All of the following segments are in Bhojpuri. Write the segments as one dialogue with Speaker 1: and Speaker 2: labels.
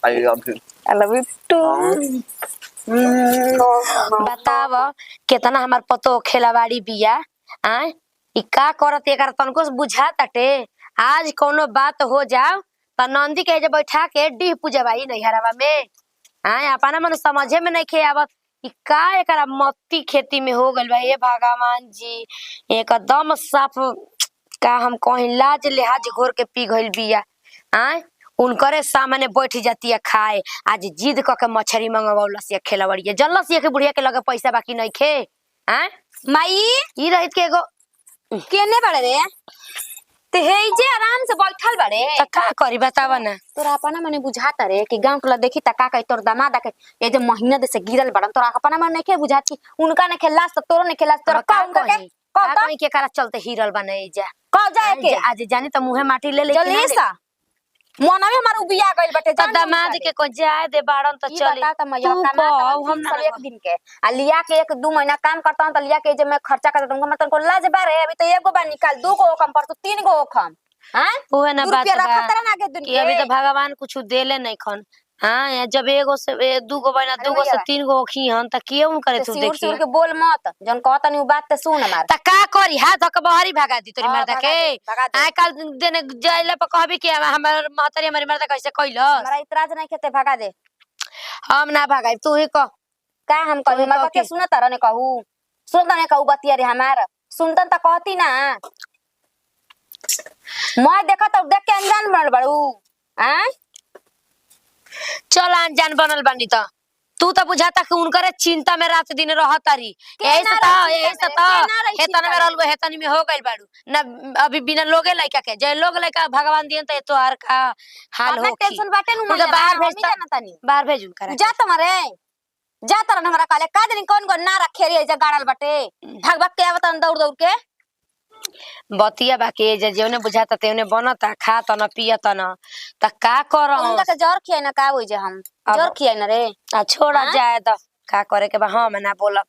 Speaker 1: I love you.
Speaker 2: I love you too.
Speaker 3: बताव केतना हमार पतो खेलावाड़ी बिया आय इ का करत एकर तनको बुझा ताटे। आज कोनो बात हो जाओ त नंदी के जे बैठा के डीह पूजवाई नैहरवा में आय अपना मन समझे में नहीं खे आवत इ का एकरा मत्ती खेती में हो गइल बा। ए भगवान जी एकदम साफ का हम कहीं लाज लिहाज घोर के पी गइल बिया आय उनकरे सामने बैठ जाती है खाए। आज जिद क के मछरी मंगवलस खेलवड़िया जल्लस के बुढ़िया के लगे पैसा बाकी नहीं खे आय
Speaker 2: माई
Speaker 3: ई रहित के एगो
Speaker 2: केने बड़े रे ते हेजे आराम से बैठल बड़े
Speaker 3: त का करी बतावा ना।
Speaker 2: तोरा अपना मने बुझाता रे कि गांव टोला देखी त का कही तोर दामाद के ये जे महीना दे से गिरल बड़न तोरा अपना मन नहीं के बुझात कि उनका ने खेलास त तोरो ने खेलास तोरा का उनका के
Speaker 3: का कहीं के करा चलते हिरल बने जा
Speaker 2: का जाए के
Speaker 3: आज जानी त मुंहे माटी ले ले
Speaker 2: जल्दी सा मोना में हमार उबिया गइल बटे
Speaker 3: त दामाद के को जाए दे बाड़न त चली
Speaker 2: बता त मैया कमा हम सब एक दिन के आ लिया के 1-2 महीना काम करता हूं त लिया के जे मैं खर्चा करता हूं मतलब को लाज बारे अभी तो एगो बार निकाल 2 गो कम पर तो 3 गो कम हां
Speaker 3: ओहे ना बात
Speaker 2: बा
Speaker 3: कि अभी तो भगवान कुछ देले नहीं खन हाँ जब एगो से 2 गो बना 2 गो से 3 गो खी हन त केउ करे तू देखी
Speaker 2: सिर के बोल मत जन कहता नहीं बात त सुन हमार
Speaker 3: त का करी हाथ धक बहरी भगा दी तोरी मर्दा के आय काल देने जाइला पर कहबी कि हमर महतरी हमारी मर्दा कैसे कइलो
Speaker 2: हमरा इतराज नहीं खेते भगा दे
Speaker 3: हम ना भगाई तू ही कह
Speaker 2: का हम कही हमर बतिया सुन तारा ने कहू सुन तने कहू बतिया रे हमार सुनतन त कहती ना मैं देखा तो देख के अनजान बनल बड़ू हैं
Speaker 3: चल अनजान बनल बानी त तू तो बुझाता कि उनकरे चिंता में रात दिन रहतारी यही से त हेतन में रहल हेतन में हो गइल बाड़ू ना अभी बिना लोगे लइका के जे लोग लइका भगवान दियन त तो हर का हाल हो
Speaker 2: टेंशन बाटे नु
Speaker 3: उनका बाहर भेज
Speaker 2: ना तनी
Speaker 3: बाहर भेजू करा
Speaker 2: जा तुम्हारे जा तरन हमरा काले का दिन कौन को ना रखे रे जे गाड़ल बाटे भाग भाग के आवत दौड़ दौड़ के
Speaker 3: बतिया बाकी जे जेने बुझाता तेने बनता खाता न पियता न त का करम
Speaker 2: उनका के जर खिया ना का होई जे हम जर खिया ना रे
Speaker 3: आ छोड़ा जाए त का करे के बा हम ना बोलब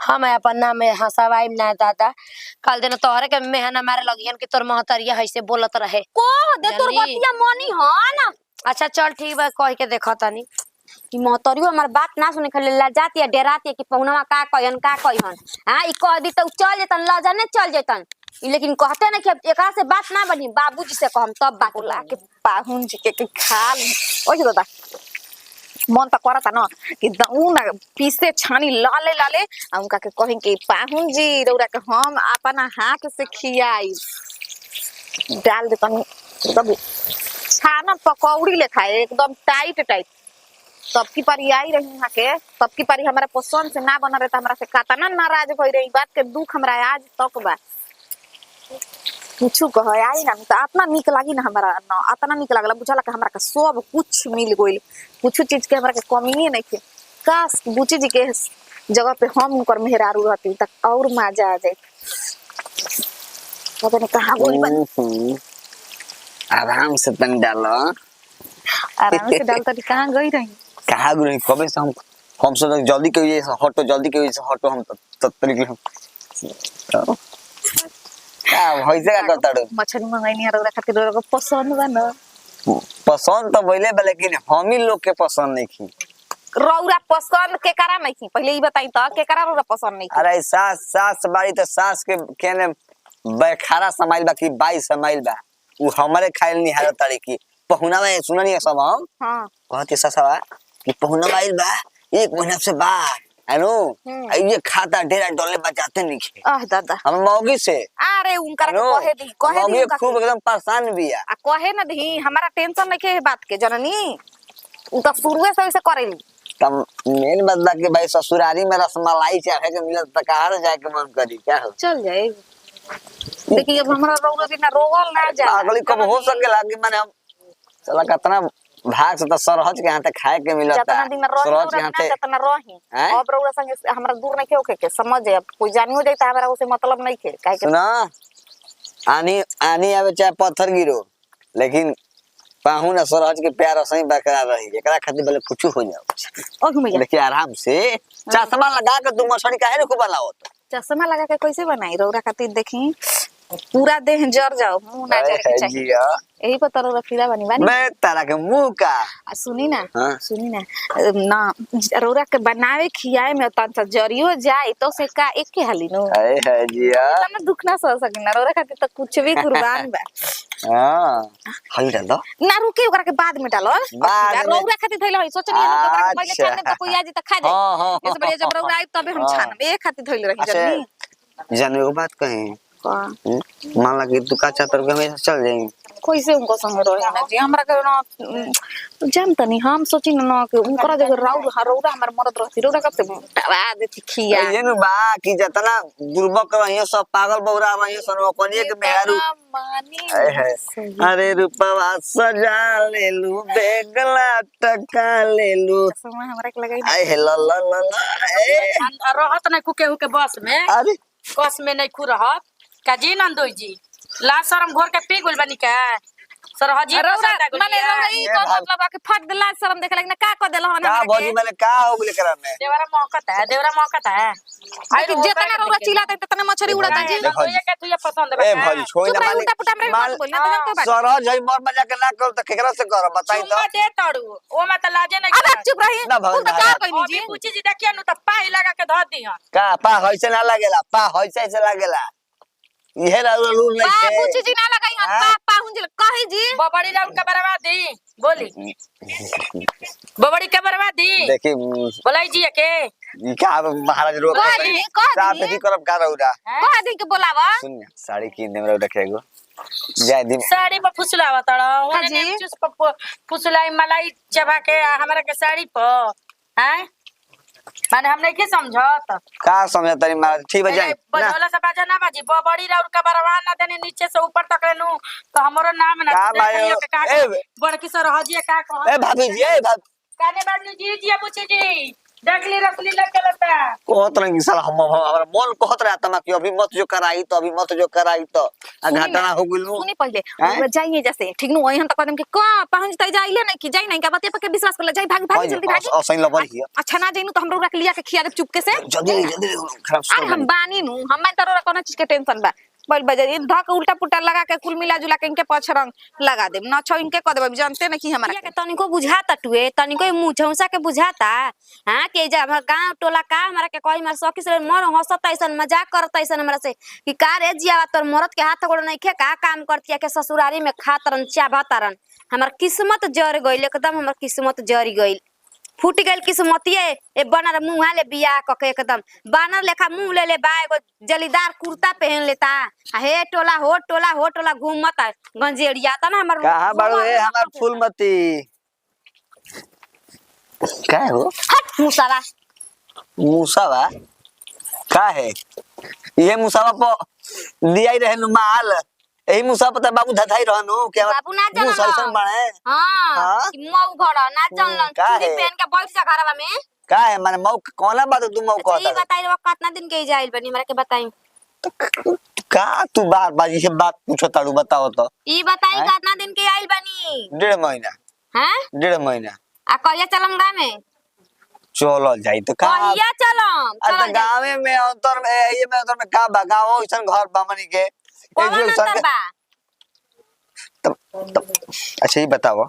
Speaker 3: हम अपन नाम में हंसवाई ना दादा कल दिन तोहरे के मेहना मारे लगियन कि तोर महतरिया हइसे बोलत रहे
Speaker 2: को दे तोर बतिया मनी ह ना
Speaker 3: अच्छा चल ठीक बा कह के देखा तनी
Speaker 2: कि महतरियो हमार बात ना सुने खाली ला जाती है डराती है कि पहुनवा का कहन हां ई कह दी त चल जेतन ला जाने चल जेतन लेकिन कहते ना कि एकरा से बात ना बनी बाबूजी से कहम तब बात ला के पाहुन जी के खा ओइ दादा मन त करता न कि उ ना पीसे छानी लाले लाले आ उनका के कहिन कि पाहुन जी रौरा के हम अपना हाथ से खियाई डाल दे तनी तब छाना पकौड़ी ले खाए एकदम टाइट टाइट सबकी पारी आई रही यहाँ के सबकी पारी हमारा पसंद से ना बना रहे तो हमारा से कातना नाराज भई रही बात के दुख हमरा आज तक बा कुछ कह आई ना तो अपना निक लागी ना हमारा ना अपना निक लागला बुझाला कि हमरा के सब कुछ मिल गइल कुछ चीज के हमरा के कमी नहीं थे काश बुची जी के जगह पे हम उनकर मेहरारू रहती तक और मजा आ जाए पता नहीं कहां बोली बन
Speaker 1: आराम से तन डालो
Speaker 2: आराम से डालता कहां गई रही
Speaker 1: कहा गई कबे से हम सब जल्दी के जल्दी के हटो हम तब तरीके हम का होइसे का करताड़ो
Speaker 2: मछली मंगाई नहीं रहा खातिर रहा पसंद बा न
Speaker 1: पसंद तो भइले बा लेकिन हम ही लोग के पसंद नहीं की
Speaker 2: रौरा पसंद के करा नहीं की पहले ई बताई त के करा रौरा पसंद नहीं की
Speaker 1: अरे सास बाड़ी तो सास के केने बखारा समाइल बा की 22 समाइल बा उ हमरे खाइल नहीं हाल तारी की पहुना में सुननी सब हम
Speaker 2: हां
Speaker 1: कहते ससवा कि पहुना आइल बा 1 महीना से बाहर हेलो ये खाता डेरा डोले बचाते नहीं खे
Speaker 2: आह दादा
Speaker 1: हम मौगी से
Speaker 2: अरे उनकर कहे दी
Speaker 1: मौगी खूब एकदम परेशान बिया
Speaker 2: आ कहे न दी हमारा टेंशन नहीं के बात के जननी उ त शुरुए से ऐसे करेली
Speaker 1: तब मेन बदला के भाई ससुरारी में रसमलाई चाहे के मिलत त कहां जाए के मन करी क्या हो
Speaker 2: चल जाए देखिए अब हमरा रौरा बिना रोवल ना जा
Speaker 1: अगली कब हो सकेला कि माने हम चला कितना भाग से तो सरहज के हाथे खाए के मिलता
Speaker 2: जतना दिन
Speaker 1: सरहज के हाथे
Speaker 2: जतना रही अब रौरा संगे हमरा दूर नहीं के के समझ जाए कोई जानियो जाए त हमरा उसे मतलब नहीं के काहे के
Speaker 1: सुना आनी आनी आवे चाहे पत्थर गिरो लेकिन पाहुन सरहज के प्यार सही बरकरार रही एकरा खातिर भले कुछ हो जाओ
Speaker 2: ओ भैया
Speaker 1: देखिए आराम से चश्मा लगा के तुम मछली काहे न खूब बनाओ
Speaker 2: चश्मा लगा के कैसे बनाई रौरा खातिर देखी पूरा देह जर जाओ मुंह ना जर के चाहिए
Speaker 4: यही पर तरह रखीला बनी बानी।
Speaker 1: मैं तारा के मुंह का
Speaker 4: सुनी ना
Speaker 1: हाँ?
Speaker 4: सुनी ना ना रौरा के बनावे खियाए में तन सा जरियो जाए तो से का एक के हाली नो
Speaker 1: अरे है जिया
Speaker 4: तना दुख ना सह सकी ना रौरा खातिर तो कुछ भी कुर्बान बा।
Speaker 1: हां हई डाल दो
Speaker 4: ना रुके ओकरा के बाद में डालो
Speaker 1: बाद में।
Speaker 4: रौरा खातिर थैला होई सोचनी है ओकरा के पहले
Speaker 1: अच्छा।
Speaker 4: छान दे तो कोई आजी त खा जाए।
Speaker 1: हाँ, हाँ,
Speaker 4: इस बढ़िया जब रौरा आई तबे हम
Speaker 1: हाँ।
Speaker 4: छान ए खातिर थैले रही
Speaker 1: अच्छा
Speaker 4: जल्दी।
Speaker 1: जाने को बात कहें मान ला कि तू का चाहतर के हमेशा चल जाएंगे
Speaker 4: कैसे उनको संग रहे ना जी हमरा के ना जानता नहीं हम सोची ना कि उनकरा जगह रौरा हमर मरद रहती रौरा कब से दबा देती खिया
Speaker 1: ये नु बा कि जतना बुर्बक रहियो सब पागल बौरा रहियो सन ओकनिए के मेहरू
Speaker 4: मानी
Speaker 1: अरे है अरे रूपवा सजा ले लू बेगला टका ले लू
Speaker 4: समय हमरा के लगाई
Speaker 1: आए हे ला ला ला ला ए
Speaker 5: रहत नहीं खुके हुके बस में
Speaker 1: अरे
Speaker 5: कस में नहीं खु रहत का जी नंदोई जी ला शरम घोर के पी गुल बनी का सरहजी
Speaker 4: रौरा
Speaker 5: पसंद आ गुल
Speaker 4: माने रौरा ई
Speaker 1: ये
Speaker 4: कोन
Speaker 1: भाग-
Speaker 4: मतलब कि फट दिला शर्म देखे लगे ना का कर देला हन
Speaker 1: का
Speaker 4: हमरा
Speaker 1: भौजी
Speaker 4: के
Speaker 1: मैंने का हो गेले करा में
Speaker 5: देवरा मौकत है
Speaker 4: लेकिन जितना रौरा चिल्लाते तना मछरी उड़ाता जी
Speaker 1: देखो
Speaker 5: तो ये के तू ये पसंद
Speaker 1: ए
Speaker 5: बा
Speaker 1: भौजी छोड़
Speaker 4: चुप
Speaker 1: ना
Speaker 4: रही
Speaker 1: मालिक
Speaker 4: उल्टा पुल्टा हमरे
Speaker 1: मान
Speaker 4: मत बोलना तो जानते बात
Speaker 1: सरहज हई मोर मजा के ना कर त केकरा से कर बताई तो
Speaker 5: चुम्मा दे तड़ू ओ में त लाजे नहीं
Speaker 4: अब आप चुप रही
Speaker 1: ना भौजी,
Speaker 4: तू तो
Speaker 1: ना,
Speaker 4: का
Speaker 1: ना।
Speaker 4: कहनी जी
Speaker 5: जी पूछी जी देखिए नु त पाई लगा के ध दी हां
Speaker 1: का पा होइसे ना लागेला पा होइसे से लागेला इहे रूल नहीं
Speaker 4: पा
Speaker 1: छे
Speaker 4: पूछी जी ना लगाई हम
Speaker 1: हाँ?
Speaker 4: पा पा हुन जी कही जी
Speaker 5: बबड़ी राउंड का बर्बादी बोली बबड़ी के बर्बादी
Speaker 1: देखी
Speaker 5: बोलाई जी के
Speaker 1: ई का महाराज रोक
Speaker 4: कह दी कह दी
Speaker 1: की करब का रौरा
Speaker 4: कह दी के बोलावा
Speaker 1: सुन साड़ी कीन दे रौरा देखेगो जाय दिन
Speaker 5: साड़ी पर फुसलावा तड़
Speaker 4: हाँ
Speaker 5: ओने
Speaker 4: जी।
Speaker 5: चूस पर फुसलाई मलाई चबा के हमरा के साड़ी पर हैं माने हम नहीं के समझत
Speaker 1: का समझ तरी महाराज ठीक बजाई ना
Speaker 5: बजौला से बाजा ना बाजी बड़ी राउर का बरवा ना देने नीचे से ऊपर तक लेनु तो हमरो नाम ना
Speaker 1: का भाई ए
Speaker 5: बड़की सर हजिए का कह
Speaker 1: ए भाभी जी ए भाभी
Speaker 5: काने बाड़ू जी जी पूछे जी डगली रसली लग के लता
Speaker 1: कहत रही साला हम हमरा मन कहत रहा तमा कि अभी मत जो कराई तो अभी मत जो कराई तो आ
Speaker 4: सुनी
Speaker 1: घटना
Speaker 4: ना,
Speaker 1: हो गेलू
Speaker 4: सुनी पहले
Speaker 1: हैं?
Speaker 4: हमरा जाइए जैसे ठीक नु ओहन तक कदम के का पहुंच तई जाइले नहीं कि जाई नहीं का बते पर के विश्वास कर जाई भाग भाग जल्दी भाग
Speaker 1: असैन लबल हिया
Speaker 4: अच्छा ना जाइनु तो हम रौरा के लिया के खिया दे चुपके से
Speaker 1: जल्दी खराब
Speaker 4: अरे हम बानी नु हम तो रौरा कोनो चीज के टेंशन बा बोल बजे धक उल्टा पुल्टा लगा के कुल मिला जुला के इनके पछ रंग लगा दे न छ इनके क देब जानते नहीं कि हमरा
Speaker 2: के तनिको बुझाता टुए तनिको मुंह झौसा के बुझाता हां के जब गांव टोला का हमरा के कोई मार सखी से मर हंसत ऐसन मजाक करत ऐसन हमरा से कि का रे जिया तोर मरद के हाथ गोड़ नहीं खे का काम करतिया के ससुरारी में खातरन चाबातरन हमर किस्मत जर गइल एकदम हमर किस्मत जरी गइल फूट गइल किस्मतिए ए बनर मुंह ले बियाह क के एकदम बानर लेखा मुंह ले ले बा एगो जलीदार कुर्ता पहन लेता आ हे टोला हो टोला घूमत गंजेड़िया त ना हमर
Speaker 1: कहां बाड़ू ए हमार फूलमती का हो
Speaker 2: हट मुसावा
Speaker 1: मुसावा का है ये मुसावा पर लियाई रहे नु माल एही मुसा पता बाबू धधाई रहनु क्या
Speaker 2: बाबू ना जानल।
Speaker 1: मुसा ऐसन बने
Speaker 2: हां
Speaker 1: हाँ?
Speaker 2: कि मऊ घर ना जानलन
Speaker 1: का
Speaker 2: चूड़ी
Speaker 1: है?
Speaker 2: पहन के बैठ जा घरवा में
Speaker 1: का है माने मौ कोना बात तू मौ
Speaker 2: अच्छा, ये
Speaker 1: कहता
Speaker 2: बताई रे कितना दिन के जाइल बनी हमरा के बताई
Speaker 1: का तू बार बार ये बात पूछो ताड़ू बताओ तो
Speaker 2: ई बताई
Speaker 1: हैं?
Speaker 2: कितना दिन के आइल बनी
Speaker 1: 1.5 महीना
Speaker 2: हैं
Speaker 1: 1.5 महीना
Speaker 2: आ कहिया चलम गा में
Speaker 1: चलो जाई तो का
Speaker 2: कहिया चलम
Speaker 1: अच्छा गांवे में अंतर में ये में अंतर में का बा गांव ऐसन घर बामनी के ए जो
Speaker 2: कौन अंतर बा
Speaker 1: अच्छा ये बताओ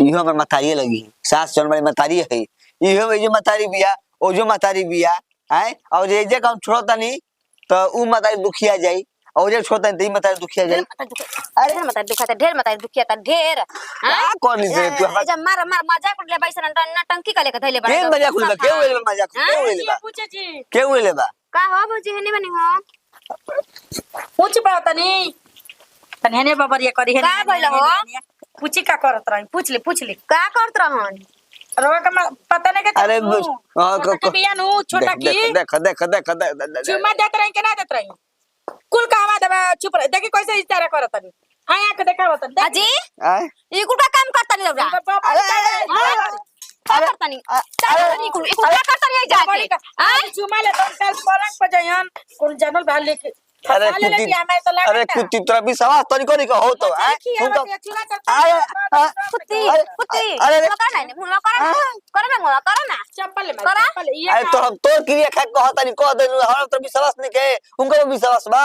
Speaker 1: इहो हमर मतारी लगी सास जन वाली मतारी है इहो ये जो मतारी बिया ओ जो मतारी बिया हैं और जे काम छोड़ता नहीं तो उ मतारी दुखिया जाई और जे छोड़ता नहीं मतारी दुखिया जाई
Speaker 2: ढेर मत दुखाता ढेर मत दुखियाता ढेर
Speaker 1: का कर ली से तू
Speaker 2: जब मार मार मजाक उड़ले बैसन टंकी का लेके धइले
Speaker 1: के मजाक खुल के उले मजाक के उले बा
Speaker 5: पूछे जी
Speaker 1: के उले बा
Speaker 2: का हो भौजी हेनी बनी हो
Speaker 5: पूछ पाओ तनी हेने बबरिया करी हेने
Speaker 2: का भइल हो?
Speaker 5: पूछी का करत रही पूछ ली
Speaker 2: का करत रहन
Speaker 5: रोवा का पता नहीं के
Speaker 1: अरे
Speaker 5: बिया नु छोटा की
Speaker 1: देख
Speaker 5: चुम्मा देत रही के ना देत रही कुल कहवा देबा चुप रह देखी कैसे इशारा करत तनी हां आके देखाव तनी
Speaker 2: अजी
Speaker 1: आय
Speaker 2: ई कुल काम करतनी रौरा का करतनी ई कुल का करतनी जाके
Speaker 5: आई चुम्मा ले तन कल पलंग पर जयन कुल जनल भाल लेके
Speaker 1: अरे
Speaker 5: फसा ले
Speaker 1: कुत्ती
Speaker 5: बिया में तो लगा
Speaker 1: अरे कुत्ती तोरा भी सवाल तनिको नहीं हो तो हैं
Speaker 2: कुत्ती
Speaker 1: अरे,
Speaker 2: कुत्ती
Speaker 1: अरे,
Speaker 2: मुला कर ना मुला कर ना मुला कर ना
Speaker 5: चप्पल ले
Speaker 2: करा?
Speaker 5: चप्पल ये
Speaker 1: अरे तो हम तो क्रिया खा कहता नहीं कह देनु हम तो विश्वास नहीं के उनको भी विश्वास बा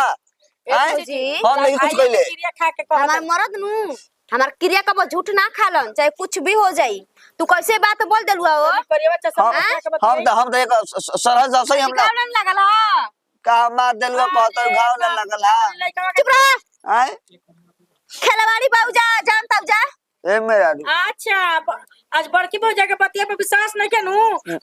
Speaker 1: हैं?
Speaker 2: जी,
Speaker 1: हम नहीं कुछ कइले।
Speaker 5: क्रिया खा के कहत
Speaker 2: हमार मरद नु हमार क्रिया कब झूठ ना खालन चाहे कुछ भी हो जाई। तू कैसे बात बोल देलु हो?
Speaker 5: करिएवा चसा
Speaker 1: हम तो एक सरल जैसे ही हम
Speaker 2: गाँव में लागल हो।
Speaker 1: का मार देलवा कहत घाव न लगल है
Speaker 2: चुप रह।
Speaker 1: हैं?
Speaker 2: खेलवाड़ी बाबू जा जान तब जा।
Speaker 1: ए मेरा
Speaker 5: अच्छा आज बड़की भौजा के पतिया पे विश्वास नहीं के नु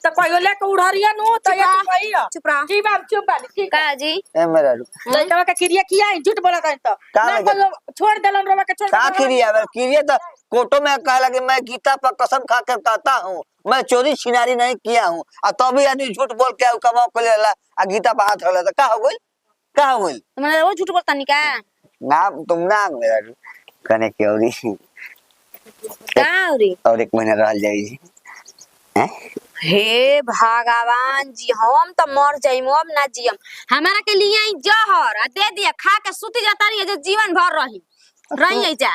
Speaker 5: तो कहियो लेके उड़हरिया नु तो ये तो कहियो
Speaker 2: चुप रह।
Speaker 5: ठीक बात चुप बाली ठीक
Speaker 2: का जी
Speaker 1: ए मेरा
Speaker 5: लड़का का क्रिया किया है झूठ बोला था तो
Speaker 1: का
Speaker 5: ना
Speaker 1: लगे?
Speaker 5: कहियो छोड़ देलन रोवा के छोड़
Speaker 1: का क्रिया क्रिया तो कोर्टो में कहला कि मैं गीता पर कसम खा कर कहता हूँ मैं चोरी छिनारी नहीं किया हूँ और तभी आदमी झूठ बोल के कमाओ कर लेला आ गीता पर हाथ रखला तो का हो गइल का हो गइल
Speaker 2: तुमने वो झूठ बोलता नहीं का?
Speaker 1: ना तुम ना मेरा कने के और एक महीना रह जाई हैं?
Speaker 2: हे भगवान जी हम तो मर जाइम अब ना जियम। हमारा के लिए आई जहर आ दे दिया खा के सुती जाता नहीं जो जीवन भर रही जा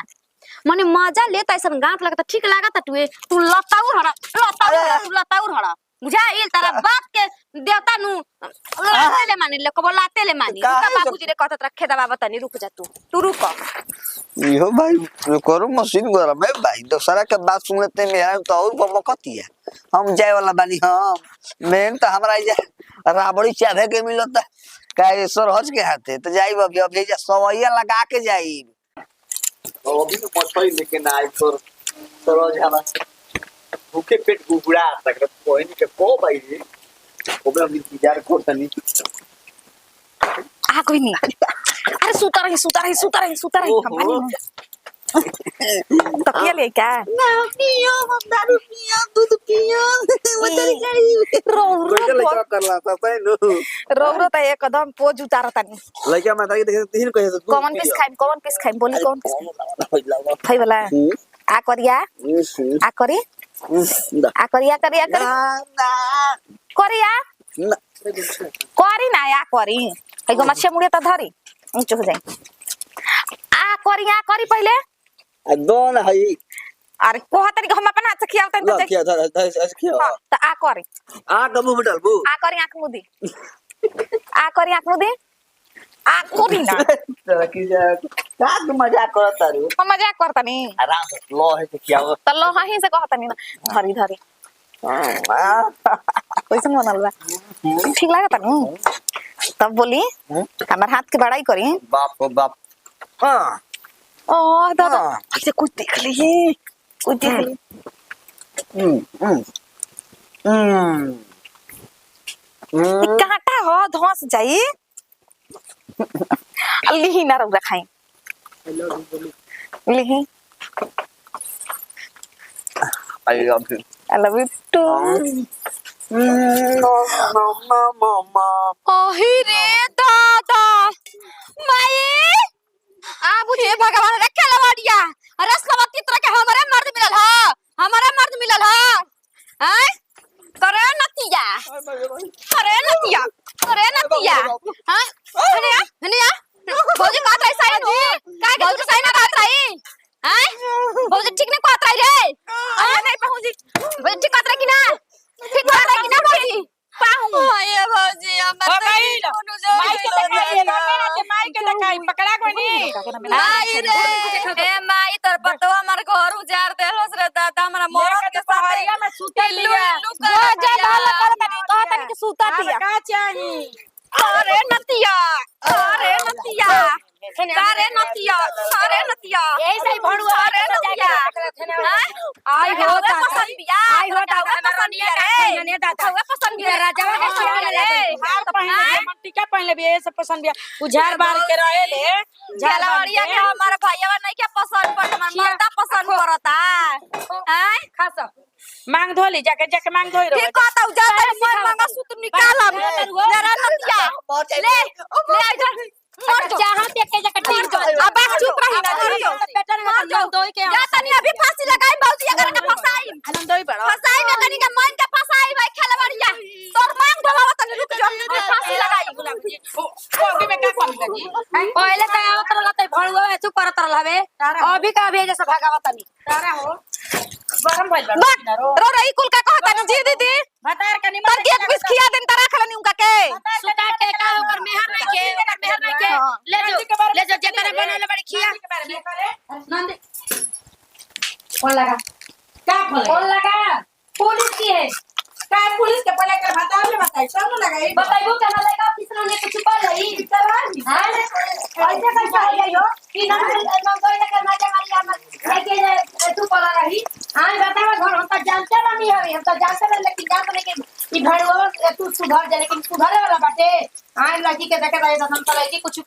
Speaker 2: मने मजा लेता ऐसा गांठ लगता ठीक लागता तू लताउर हड़ा बुझाइल तारा बाप के देवता नु लाते ले मानी ले कबो लाते ले मानी का बाबूजी रे कहत रखे दबा बतानी रुक जा तू रुक।
Speaker 1: यो भाई करो मशीन गरम है भाई दूसरा के बात सुन लेते मेरा तो और बमकती है हम जाए वाला बानी हम मेन तो हमरा जा राबड़ी चाहे के मिलता का ईश्वर हज के हाथे तो जाई अभी जा सवैया लगा के जाई
Speaker 6: अभी तो मछली लेके ना आई तो सरोज हमारा भूखे पेट गुगुड़ा तक कोई नहीं के को भाई रे ओबे हम इंतजार करता नहीं
Speaker 4: आ कोई नहीं अरे सुता रही तो पिया ले क्या
Speaker 1: ना पियो हम दारू पियो दूध पियो मछली खाई
Speaker 6: कोई लेके करला था तै नो
Speaker 4: रो तो एकदम पोज उतारता नहीं
Speaker 6: लइका माता के देखे तीन कहे तो
Speaker 4: कौन पीस खाइम बोली कौन पीस खाई वाला आ करिया आ करी करिया करी ना या करी एगो मच्छे मुड़े तो धरी ऊंच हो जाए आ करी पहले
Speaker 6: दोन है
Speaker 4: अरे कोहा तरी हम अपन हाथ से खियावतन तो
Speaker 6: क्या था क्या
Speaker 4: तो आ करी
Speaker 6: आ कबू में डालबू
Speaker 4: आ करी आंख मुदी आ करी आंख मुदी आ कोरी ना
Speaker 6: तेरा की जा का तू मजाक करत तारू
Speaker 4: हम मजाक करतनी
Speaker 6: आराम से लो है तो क्या
Speaker 4: तो लो ही से कहतनी ना धरी कैसे बनल बा ठीक लागत नहीं तब बोली हमार हाथ के बड़ाई करी
Speaker 6: बाप रे बाप हां
Speaker 4: ओ दादा ऐसे कुछ देख ली कांटा हो धंस जाई लिही ना रौरा खाई लिही
Speaker 6: I love you
Speaker 4: I love you too
Speaker 6: मामा
Speaker 2: ओही रे दादा माई आ बुझे भगवान रे खेलवाड़िया अरे सवती तरह के हमारे मर्द मिलल ह हैं करे नतिया हां हनिया भौजी का तै साई नु का के तू साई ना बात रही हैं भौजी ठीक नहीं कहत रही रे आ नहीं पहुंची भौजी ठीक कहत रही कि ना भौजी पाहू ये भौजी हमर
Speaker 5: माई के देखाई पकड़ा कोई नहीं
Speaker 2: आई रे ए माई तोर पतवा हमर घर उजार देलोस रे दादा हमरा मरद के
Speaker 5: पहाड़िया में सुते लिया
Speaker 2: जा भाला करतनी कहतनी कि सुता दिया
Speaker 5: का चाहिए
Speaker 2: अरे नतिया
Speaker 5: यही सही भड़ुआ
Speaker 2: अरे नतिया आई हो पसंद बिया पसंद बिया रे दादा पसंद बिया राजा के सियाल रे
Speaker 5: हार पहन टीका पहन ले ये सब पसंद बिया उझार बार के रहे ले
Speaker 2: झलवाड़िया के हमार भैया नहीं के पसंद पर हमर मर्दा पसंद करता हैं
Speaker 5: खासा मांग धोली जाके मांग धोई रो
Speaker 2: ठीक कहता जा मन मांगा सूत्र निकालब जरा नतिया ले जा मर जो जहां पे के जाके ठीक जो अब चुप रही ना मर जो
Speaker 5: बेटा ने हम दोई के
Speaker 2: जा तनी अभी फांसी लगाई बाबूजी अगर के फसाई
Speaker 5: हम दोई बड़ा
Speaker 2: फसाई में कनी के मन के फसाई भाई खेलवाड़िया तोर मांग धोवा तनी रुक जो फांसी लगाई
Speaker 5: ओ अभी में का कम लगी
Speaker 2: पहले का आवत रहते भड़ुआ चुप करत रहबे अभी का अभी जैसे भागावत तनी
Speaker 5: तारा हो गरम भइल
Speaker 2: बा रो रही कुल का कहता न जी दीदी
Speaker 5: भतार का निमन
Speaker 2: के एक पीस खिया दिन तरा खलनी उनका के
Speaker 5: सुता के का ओकर मेहर नहीं के ले जो खिया के बारे में करे
Speaker 2: नंदी
Speaker 3: कौन लगा
Speaker 5: क्या खोले
Speaker 3: कौन लगा पुलिस की है
Speaker 5: काय पुलिस के पहले कर बताई सब न लगाई
Speaker 3: बताइबो कहना लगा किसने ने कुछ कर रही हां ऐसे कैसे हो गई हो कि ना कोई ना करना चाहिए हमारी लेके तू पला रही हां बतावा घर हम तो जानते नहीं है हम तो जानते नहीं लेकिन जान नहीं कि ई भड़वा तू सुधर जा लेकिन सुधरे वाला बाटे हां लड़की के देखे रहे तो हम तो लड़की कुछ